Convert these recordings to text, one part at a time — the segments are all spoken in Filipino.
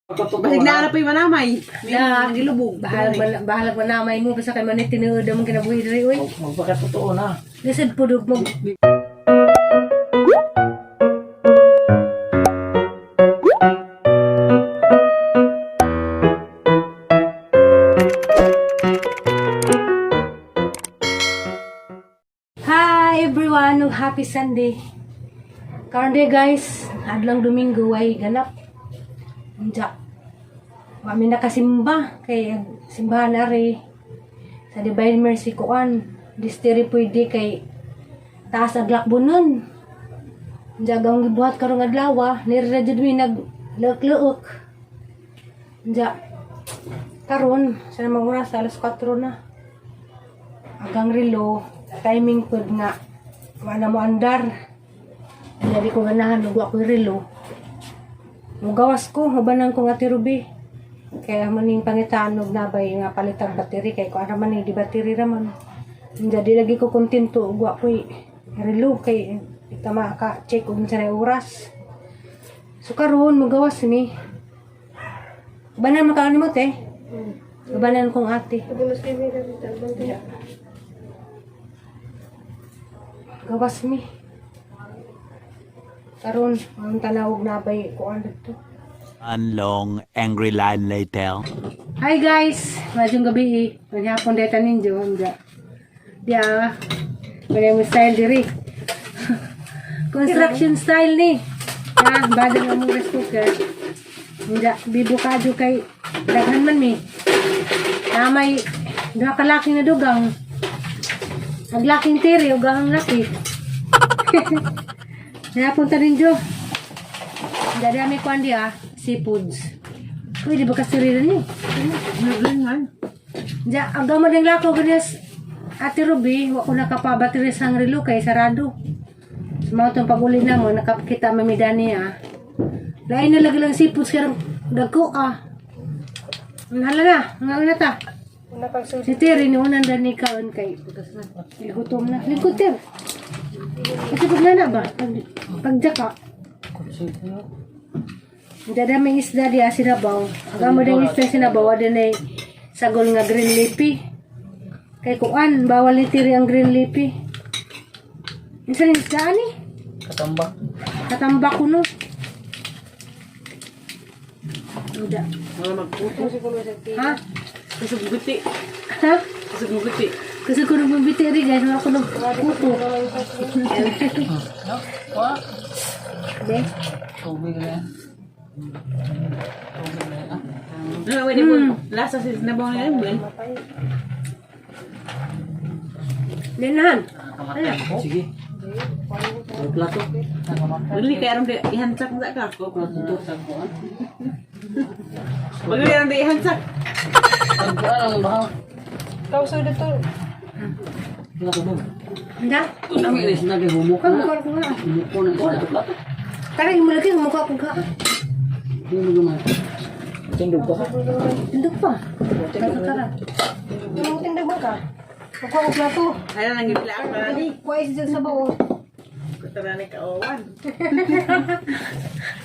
Basig na ano pa yung manamay. Na, Nilubog. bahalag manamay mo basta kay manit tinuod mo kinabuhi diri oy. Magpakatotoo na. Lisod pudog mo. Hi everyone, happy Sunday. Karon day guys, adlang Domingo ay ganap. Unja. Kami nakasimba kay simbahan ari sa Divine Mercy kuan. Distiri pwede kay taas aglakbonon. Unja gang gibuhat karong adlaw, nira jud mi nagleuk-leuk. Unja karon sa mga oras alas 4 na. Agang relo timing pud nga wala mo andar. Jadi ko ganahan ug ako relo. Mugawas ko habanan ko nga tirubi. Kaya maning pangitaan og nabay nga palitang battery kay ko ara man di battery ra man. Jadi lagi ko kontento ug ako relo kay tama ka check og sa oras. So karon mugawas ni. Banan makaanimot eh. Banan kong ate. Gawas mi. Karon ang tanawag na bay ko ano to. One long angry line later. Hi guys, maayong gabi. Maghapon deta ninyo anda. Dia mo style diri. Construction style ni. Ya, badang ang rice cooker. Anda bibukado kay daghan man mi. Na may duha ka laki na dugang. Ang laking tiri, ug ang laki. Napunta rin jo. Dari kami kuan dia, seafoods. Uy, di ba kasiriran ni? Naglan man. Ja, ang gamad ng lako ganas Ate Ruby, wa ko nakapabateri sang relo kay sarado. Sumaw tong pag-uli na mo, nakakita mamidani Lain na lagi lang seafoods karang dagko Hala na ta. Si Terry ni unan dan ni kaon kay gutom na. Lingkod Ter. Kasi pag na ba? Pagjaka. Dada may isda di sinabaw. Agamo din isda sinabaw din ay sagol nga green leafy. Kay kuan bawal ni Terry ang green leafy. Insan isda ani? Katambak. Katambak ko no. Uda. Mga magputo. Ha? Kusog buti. Ha? Kusog buti. Kasi ko nung bibitiri guys, wala ko nung puto. Wah. Okay? Tubig na yan. Ano, pwede po. Lasa si nabaw na yun, Ben. Lenahan. Sige. May plato. Bili kaya rin ihansak na ka. Plato ito sa kuan. Bili rin ihansak. Ang kuan ang bahaw. Kauso dito. Plato mo. Handa? Ang ilis na kay humok Kau na. mukha ko nga. Humok ko na isa plato. Karang mo lagi mukha ko nga. Hindi mo gumana. Tindog pa. Tindog pa. Karang. Yung tindog mo ka. Mukha ko plato. Kaya nang gibila ako na ni. Kuha isa sa bao. Kutara ni kaowan.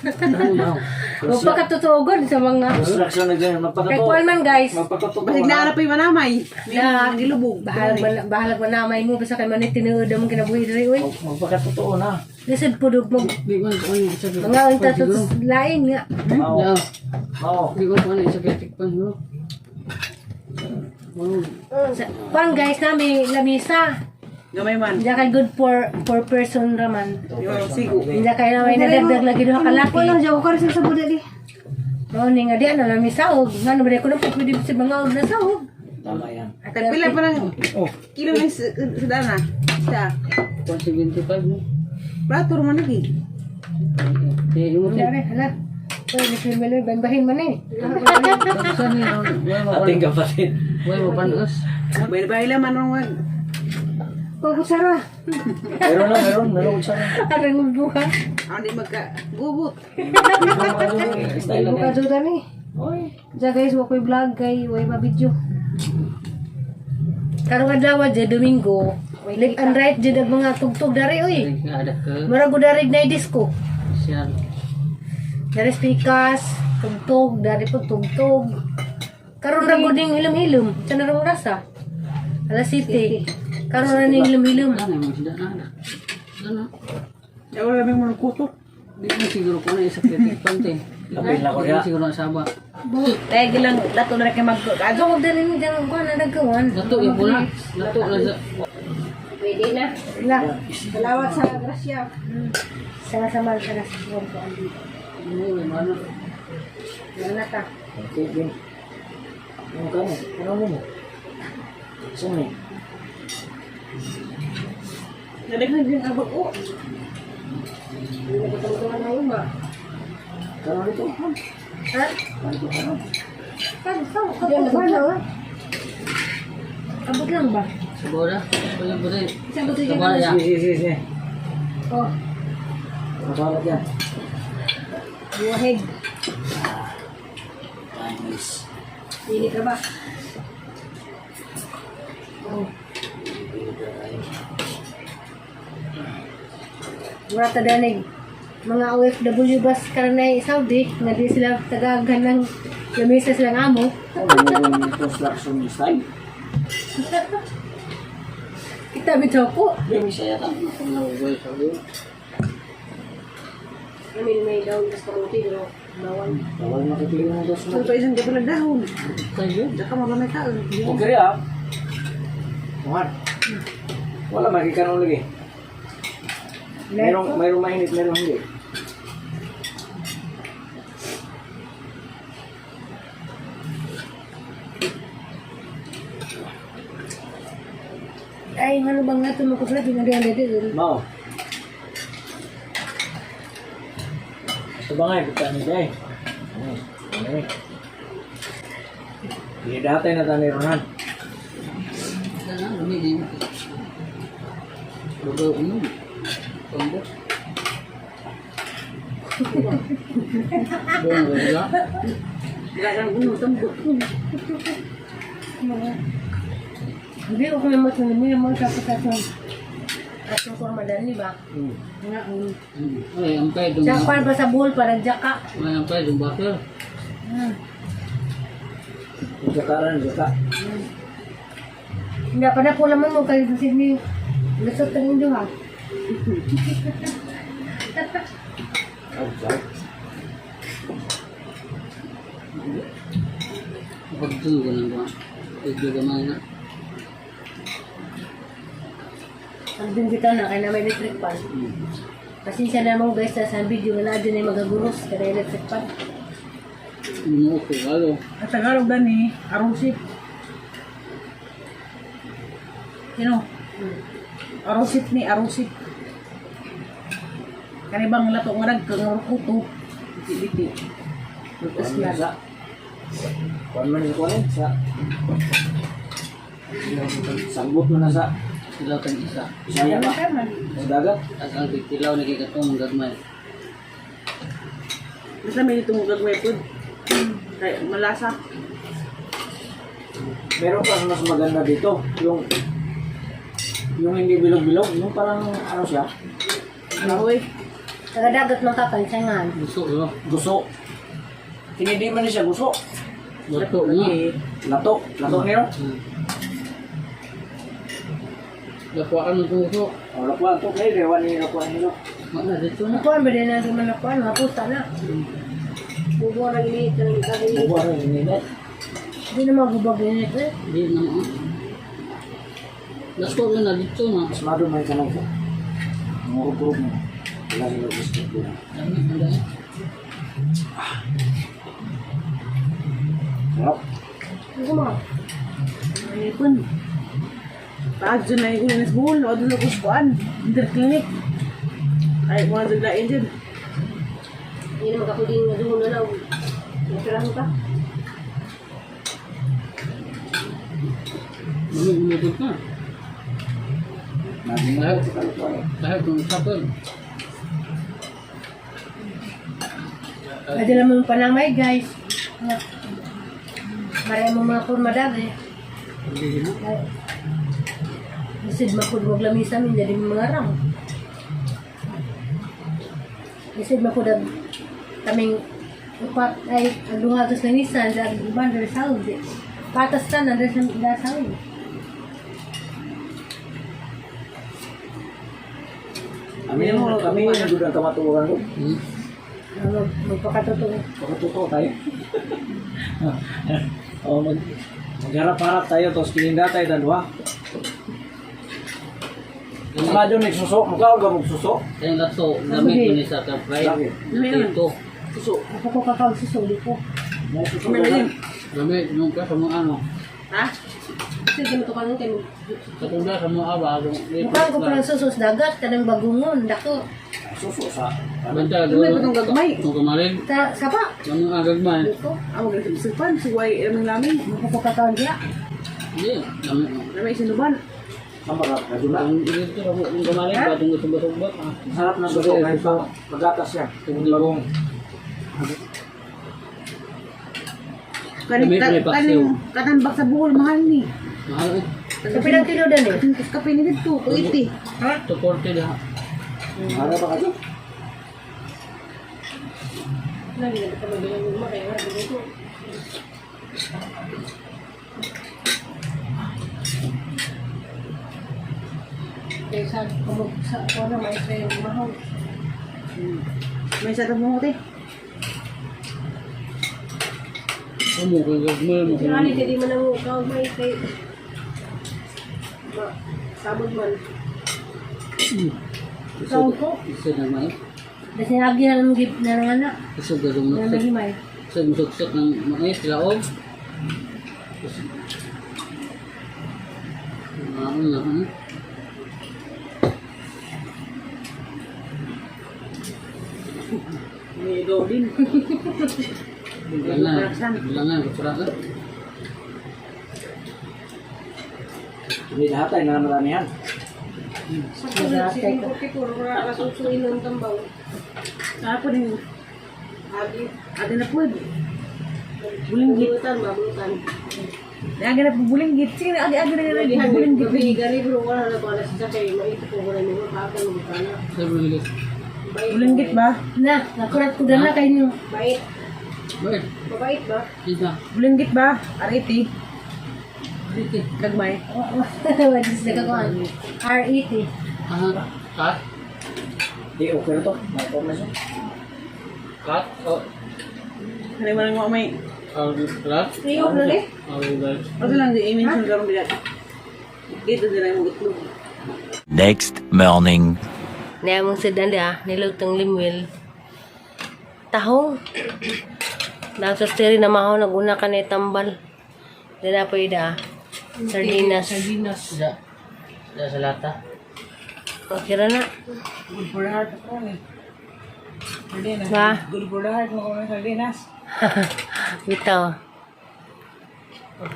Ang bahaw. Huwag pa katutuogon sa mga... Construction na ganyan. Kay kuan man guys. Magpakatotoo Basig na ano pa yung manamay. Na, Nilubog. bahalag manamay mo basta kay manit tinuod mo kinabuhi diri oy. Magpakatotoo na. Lisod pudog mo. Di ko ano isa ka. Mga unta to lain nga. Oo. Oo. Di ko ano isa ka tikpan mo. Kuan guys nami lamisa. Gamay man. Hindi kay good for person raman. Yung sigo. Hindi kay na may nadagdag lagi duha ka laki. Walang jago ka rin sa buda di. Mao ni nga di na lamisa og ngano ba ko na pwede sa mga og na saog. Tama yan. Tagpila pa ng Oh. kilo ng sudana. Sa 175 no? plato man lagi. Hindi mo Hala hala. Oy, ni film bahin man eh. Saan yan? Ating kapatid. Huwag mo panos. Bahay lang man wag. Oh, sara. Meron sa Arang buka. Ako di magka-gubot. Buka juta ni. Oy. Ja guys, wa koy vlog kay way ma-video. Karong adlaw je Domingo. Left and right je dag mga tugtog dari oy. Ada ke Murag ko darig na disco. siya. Dari speakers, tugtog, dari po tugtog. Karon ra gud ning hilom-hilom, sa narong rasa. Alas City. Karon ra ning hilom-hilom. Ano mo sila na? Ano? Ya wala may mga kutok. Di mo siguro ko na isa kritik pante. Lapin na ko Di mo ya. siguro na saba. Kaya gilang dato na rin kayo mag-adto. Ato mo din ni jang ko na nagkawan. Lato yung pula. Lato na sa... Pwede na. Ila. Salawat sa grasya. Sama-sama sa grasya ko andi. Ano yung ano? Wala ta. Okay, game. Ano ka mo? Ano mo? Saan mo? Nadaghan din abag o. Hindi na patungtungan na yun ba? Kano dito? Ha? Kano dito? Kano? Diyan na. Abot lang ba? Sabaw na? Walang buday. Isang buto dyan. Sabaw na yan. Sige. Oh, Masalat yan. buwahig. Nice. Pili ka ba? Oh. Mura ta danig. Mga OFW bas karanay Saudi, nga di sila tagagan ng lamisa silang amo. Ano yung construction style? Kita bitaw po. Yung isa yata. Kung nabubuhay sa ulo. Amin may daw gusto ko tiro. Bawal. Bawal makipili ng dos So, na. pa isang gabi lang dahon. Tayo. Daka maramay taon. Okay rin ah. Tuhan. Wala magikanong lagi. Mayroong mainit, mayroong hindi. Ay, ano bang nga tumukos na pinagyan dito? Mau. Ito ba nga, buta niya dyan. Ano Hindi dati na tanironan. Ano? Lumili mo. Lugaw mo. Tondo. Buong lugaw. Wala lang uno, tambot. Hindi ko kaya mas namin yung mga kapatid. At yung kurmadan, di ba? Nga, Ay, ang kaya dong. Siya pa ba sa buhol para jaka? Ay, ang kaya dong bakil. Jakaran, jaka. Hindi pa na po naman mo kayo sa Sydney. Lusot ka rin ha. Outside. Pagtulo ka lang ba? Pagtulo ka na. Ang din kita na, kaya na may electric pan. Pasensya na mo guys, sa video na din ay magaguros kada electric pan. Hindi mo okay, lalo. At Tagalog gani, arusip. Sino? Arusip ni, arusip. Kanibang lato nga nagkangarukuto. Biti-biti. Lutas Kuan yan. sa. Kuan man yung kuan sa. Sanggot mo na sa. Tilaw tang isa. Saya ba? Tama. Sa dagat. At ang tilaw na kikatong gagmay. Basta may itong gagawin po. Kaya malasa. Meron pa mas maganda dito. Yung hindi bilog-bilog. Yung parang ano siya. Ahoy. Tagadagat ng kapansangan. Gusto ko. Guso. Hindi man siya guso. Lato nga. Lato. Lato nero. Lakwaan mo itong gusto. O lapuan to. Kaya gawa ni lapuan nilo. Mana dito na. Nakuan ba din na naman nakuan? Mapusta na. Bubo na ginit ng kagawin. Bubuha rin yung ninit. Hindi na magubag ginit eh. Hindi na mo. Lasko ko na dito na. Mas mado may kanang ka. Murug-urug mo. Wala sila gusto ko. Dami, ang dami. Sarap. Ano mo? Ay, pun. Taag dyan na yung ulinas buhol. O doon na kuspuan. Interclinic. Ay, mga daglain dyan. Hindi na magkakuling na doon na lang. Nasirahan ka? Lumutod na. Naging Lahat. sa lapuan. Lahat ng sapal. Adala mo yung panamay guys. Maray mo mga kurmadad eh. Isid makod wag lamisa min jadi mga ram. Isid makod kaming upat ay aduhatos na nisan sa iban dari Saudi. Patas ka na dari Saudi. Kami nagudang kamaturan ko. Magpakatotoo. Pakatuto tayo. O, magharap-harap tayo, tapos kininda tayo dalawa. Medyo nagsuso, mukha ka magsuso. Kaya nga to, gamit mo ni sa kapray. Lagi. Ito. Suso. Ako ko kakagsusuli ko. May suso Kami ka na yun. Gamit mo ka sa mga ano. Ha? Sige, ito ka nung kayo. Sa tunda sa mga aba. Mukha ko parang susos dagat, kanang bagungon, dako. Suso sa... Banta, May batong gagmay. Itong kamarin. Sapa. Mga agagman. Dito. Ako nagsipan. Suway ang lamin. Magpapakatawan niya. Hindi. Gamit mo. May sinuban. Ang magkakadula. Ang ito, yung kamarin, batong gusto-gusto. Sarap na suso kahit pa magatas yan. Bagong. Katambak sa buhol, mahal ni. Mahal eh. Kapit ang kilo dan eh. Kape ni dito, 280. Ito, 40 dah. Ano ba kayo? Lagi na kita mabilang yung mga kaya nga dito. Kaya sa ano, may isa yung mahal. May sa tabong mote. Kamu kaya gagmay mo. Sinali ka di man ang ikaw may kay sabog man. Ikaw ko. Isa na may. Kasi lagi na lang gip na ng anak. Isa ka Na sumunod. nahimay. Isa musuksok ng mga islaog. Ano na, ano? May do din. Bilangan, kutsara ka. Hindi lahat tayo na maramihan. Ako din. Ate na po. Bulinggit. Aga na po bulinggit. Sige, aga na nga bulinggit. Sabi nila, Bulinggit ba? Na, nakurat ko na kayo niyo. baik, kita. Bulinggit ba? R80. Dikit. Gagmay. Wadis na kakuan. R80. Aha, cut, Di okay na to. May formation. cut, oh, Ano mo lang may. cut, Iyok na rin. guys. Ano lang di i-mention karong bilat. Dito sila yung itlog. Next morning. Naya mong sedan dia, nilutong limwil. Tahong. Datos tiri na maho, naguna ka na itambal. Dala po ida. Sardinas. Sardinas. Tidak. Tidak sa lata. Okay na na. Good for the heart ako eh. Sardinas. Ba? Good for the heart mo kung sardinas. Bitaw.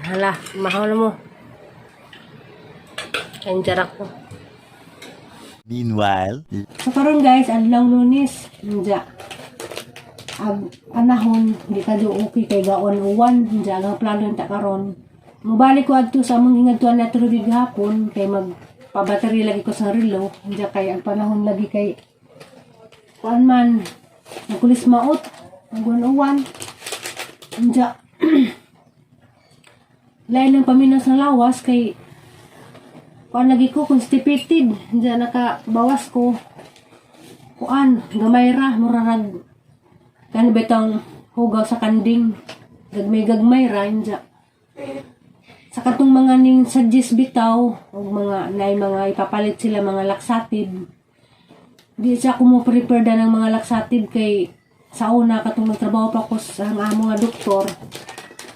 Hala, maho na mo. Ang jarak ko. Meanwhile, So karon guys, adlaw Lunes, nja. Panahon di ka do okay kay gaon uwan, nja ang plano ta karon. Mubalik ko adto sa among hingadtuan na tubig hapon kay magpabattery lagi ko sa relo, nja kay ang panahon lagi kay kuan man nagkulis maot, ang uwan. Nja. Lain ng paminas ng lawas kay kuan lagi ko constipated, diyan nakabawas ko. Kuan, gamay ra, murarag. Kan betang hugaw sa kanding. Gagmay ra, diyan. Sa katong mga ning suggest bitaw, o mga, nay mga ipapalit sila mga laxative. Di siya ko mo prepare da ng mga laxative kay sa una katong nagtrabaho pa ko sa mga doktor.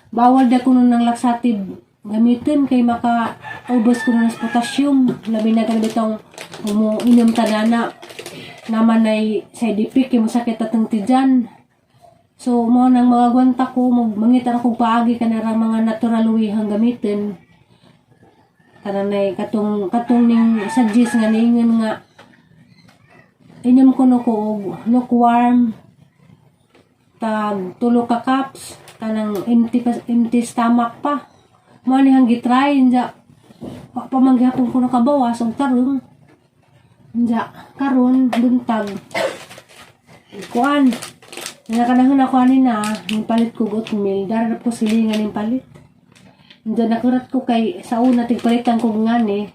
Bawal da ko nun ng laxative gamitin kay maka-ubos ko na ng potassium. Labi na ganun itong inom tanana naman ay side effect kay masakit atong tidyan. So mo nang mga gwanta ko mangitan ako paagi ka na mga natural way hang gamitin. Kananay katong ning suggest nga niingon nga inom ko no ko lukewarm tag tulo ka cups kanang empty stomach pa. Mo ni hang gitry nja pamanggihapon ko nakabawas og tarong nja karon buntag kuan Nakanahon ako anina, yung palit ko oatmeal, darap ko silingan yung palit. Diyan nakurat ko kay sa una tigpalitan ko ngani.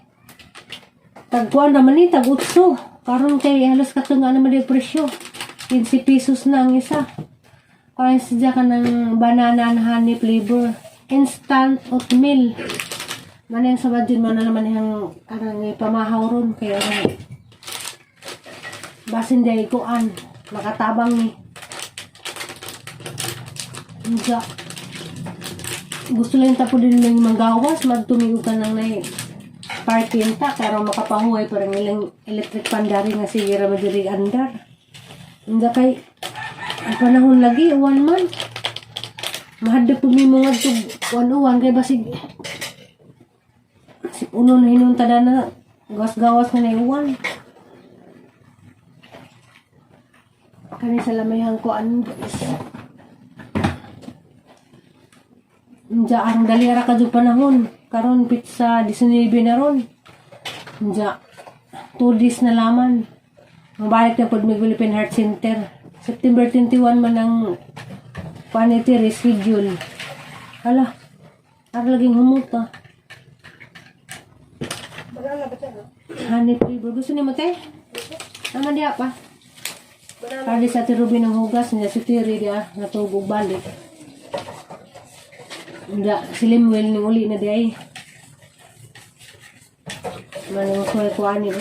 Tagkuan naman ni tag utso. Karon kay halos katunga naman yung presyo. 15 pesos na ang isa. Kaya sadya ka ng banana and honey flavor. Instant oatmeal. Manang sa badin mo na naman yung karang pamahaw ron. Kaya basin day kuan. Makatabang ni. Nga. Gusto lang tapo din ng magawas. Magtumigo ka ng na parking ta. Kaya makapahuay parang ilang electric pandari nga sigira madirig andar. Nga kay ang panahon lagi, 1 month. Mahadap po may mga tug 101 kay basig. Si uno na hinunta na gawas-gawas na iwan. Kani sa lamayhan ko ano guys. Nja, ang dalira ka dyan panahon. Karon pizza, 19 na ron. Nja, 2 days na laman. Mabalik na po may Philippine Heart Center. September 21 man ang panity reschedule. Hala, ara laging humuta. Honey flavor. Gusto ni mo te? Naman diya pa. Kali sa tirubi ng hugas, niya si Tiri dia natugog balik. Nda, silimwel ni uli na di ay. Manang kuha-kuha ni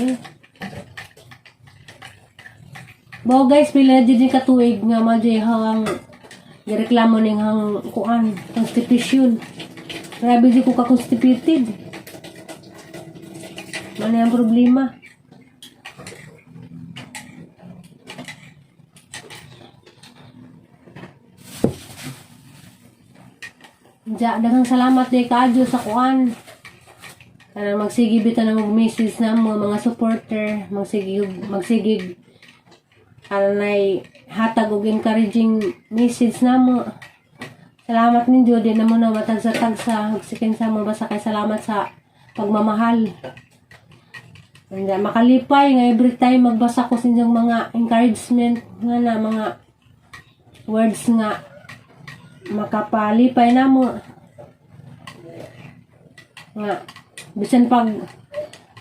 Bo guys, pila din katuig nga madya hang reklamo ning hang kuan, constipation. Grabe di ko ka-constipated. Mana ang problema? Ja, daghang salamat day kaadyo sa kuan. Kana magsigi bitaw ng message na mo mga supporter, magsigig anay hatag og encouraging message na mo. Salamat ninyo din na mo na matagsa-tagsa magsikin sa mo basta kay salamat sa pagmamahal. Hindi makalipay nga every time magbasa ko sa inyong mga encouragement nga na mga words nga makapalipay na mo nga bisan pag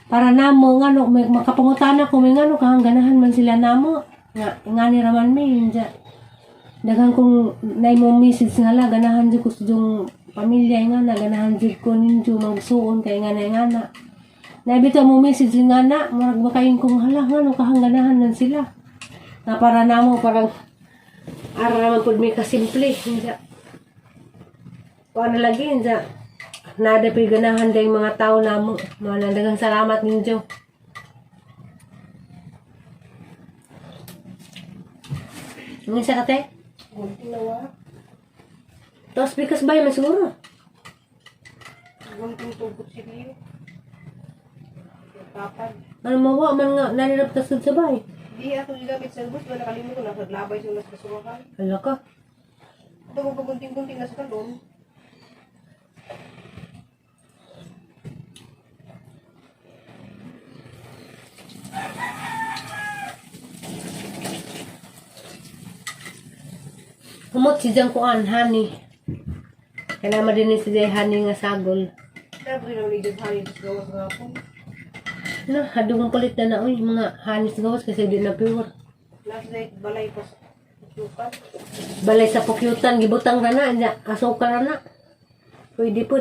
para namo nga no makapangutana ko may ngano kahang ganahan man sila namo nga ngani raman mi inja daghang kong nay mo message nga la ganahan jud ko sa jung pamilya nga na ganahan jud ko ninyo magsuon kay nga na nabito mo message nga na murag ba kayong kung hala nga no kahang ganahan man sila na para namo parang ara raman pud mi kasimple inja paano lagi inja nada pa ganahan dahil mga tao na mo daghang salamat ninyo. Ang isa ka te? Tapos bikas ba yung siguro? Ano mawa man nga nanirap ka sa sabay? Di ako gigamit sa bus, wala kalimut ko naglabay sa mas kasuwakan. Hala ka. Ito ko pagunting-gunting na sa kalon. Humot si Jang kuan, honey. Kaya madinis si Jay honey nga sagol. Dapat rin ang ligid hari sa gawas nga po. Na, hadong palit na oy mga honey sa gawas kasi di na pure. Last night, balay pa sa sukan. Balay sa pukyutan, gibutang ka na, asukal na. Pwede po.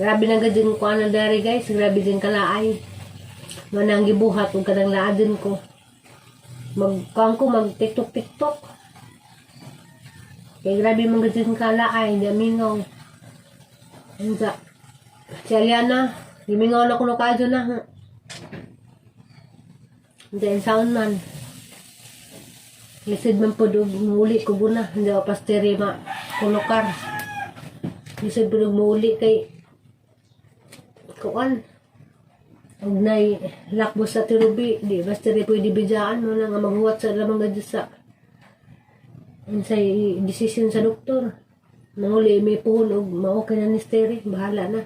Grabe na gadin ko ano dari guys, grabe din kalaay. Manang gibuhat ug kadang laadin ko. Magkang ko mag TikTok. Kaya grabe man gadin kalaay, di mingaw. Unsa? Si Aliana, gimingaw na kuno kadyo na. Then sound man. Lisod man po muli ko buna, hindi ako pasteri ma kunokar. Lisod po muli kay kuan og nay lakbo sa tirubi di basta ri pwede bidyaan mo na nga maghuwat sa lamang gadyo sa unsay desisyon sa doktor. Manguli may puhon og mao kay na ni Steri, bahala na.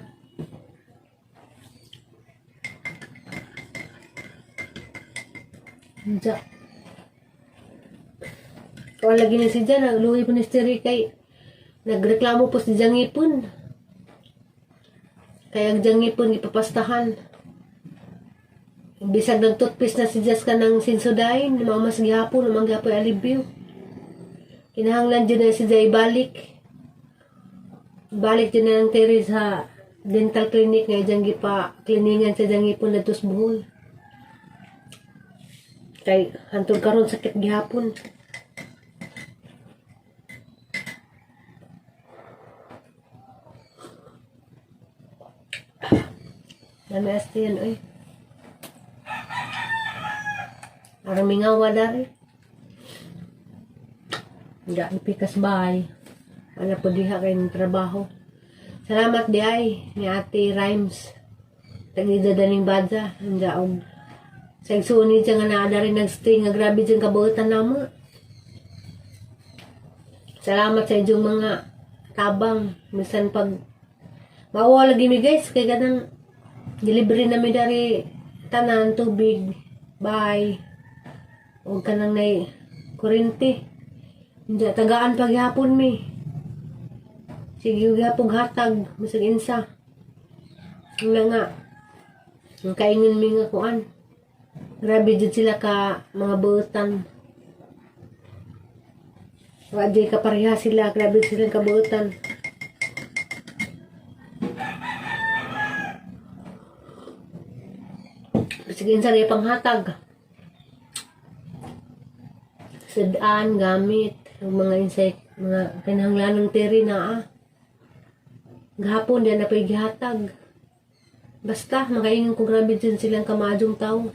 Unsa? Wala lagi na si Jan, nagluwi po ni Steri kay nagreklamo po si Jangipon. Kaya ang Jangipon ipapastahan. Bisag nagtutpis na si Jess ka ng sinsudain, mas gihapon, naman gihapon alibyo. Kinahanglan dyan na si Jay balik. Balik dyan na ng Terry sa dental clinic nga dyan gipa kliningan sa Jangipon na tusbuhol. Kay hantod karon sakit gihapon. Dami asti yan, oy. Parang mingawa dari. Hindi ipikas bahay. Wala po diha kayong trabaho. Salamat di ay ni Ate Rhymes. Tagida daning badza. Hindi og sa igsuni dyan nga naada rin nag-stay nga grabe dyan kabuutan naman. Salamat sa inyong mga tabang. Misan pag mawala lagi mi guys. Kaya ganang delivery namin dari tanan, tubig, bye. Huwag ka nang na kurinti. Hindi, tagaan paghapon mi. Sige, gapong hatag. Masag insa. Wala nga. Ang kaingon mi nga kuan. Grabe dyan sila ka mga buutan. Wadi ka pareha sila. Grabe silang kabuutan. Sige, insa rin panghatag. Sadaan, gamit, mga insect, mga kinahanglanong teri na Gahapon, diyan na pa'y gihatag. Basta, makaingin ko grabe dyan silang kamadjong tao.